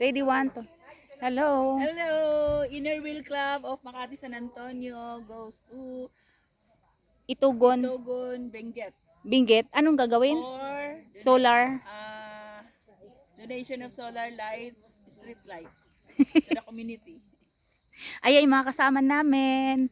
Ready, one, two. Hello. Hello! Inner Wheel Club of Makati San Antonio goes to Itugon, Togon, Benguet Benguet. Anong gagawin? for Solar. donation of solar lights, street light to the community. Ay, mga kasama namin.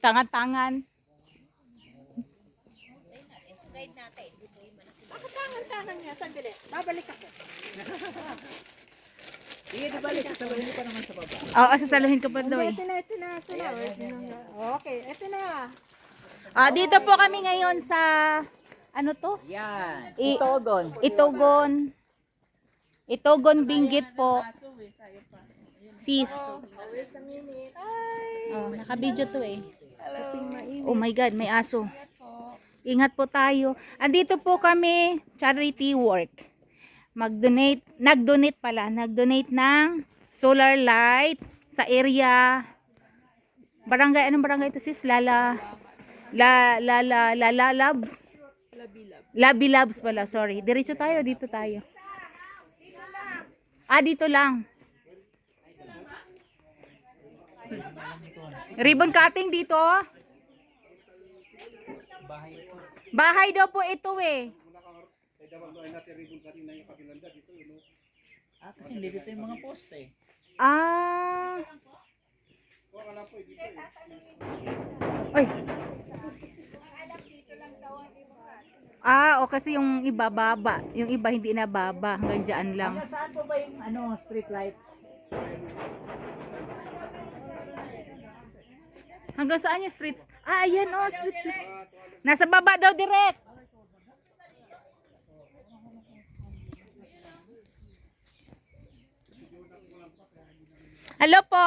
Tangan-tangan. Bakit tangan-tangan niya? Sandali. Babalik ako. Sige, di balik. Sasaluhin ko pa naman sa baba. Oo, sasaluhin ko pa daw eh. Ito na. Okay, ito na. Dito po kami ngayon sa, ano to? Yan. Itogon. Itogon Benguet po. Sis. Oh, naka-video to eh. Oh my God, may aso. Ingat po tayo. Andito po kami, charity work. Nag-donate ng solar light sa area. Barangay, anong barangay ito sis? Labs? Labi Labs pala, sorry. Diretso tayo, dito tayo. Dito lang. Ribbon cutting dito. Bahay daw po ito eh. Kasi hindi dito yung mga poste. Ay. O kasi yung iba baba, yung iba hindi na baba, hanggang dyan lang. Hanggang saan po ba yung street lights? Hanggang saan yung streets? Ayan streets. Nasa baba daw direct. Hello po.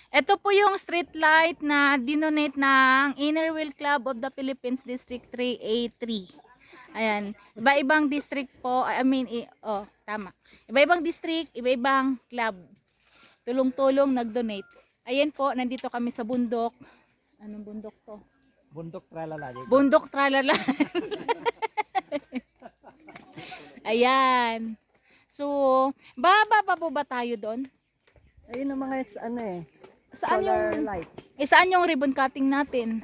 Ito po yung street light na dinonate ng Inner Wheel Club of the Philippines District 3A3. Ayan, iba-ibang district po, tama. Iba-ibang district, iba-ibang club. Tulong-tulong nag-donate. Ayan po, nandito kami sa bundok. Anong bundok to? Bundok tralala. Bundok tralala. Ayan. So, baba pa po ba tayo doon? Ayun ang mga Saan solar yung light. saan yung ribbon cutting natin?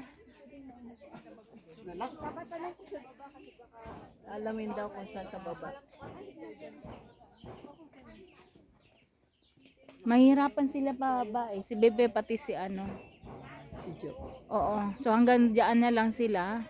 Alamin daw kung saan sa baba. Mahirapan sila pababa eh. Si Bebe pati si ano. Si Jo. Oo. So hanggang diyan na lang sila.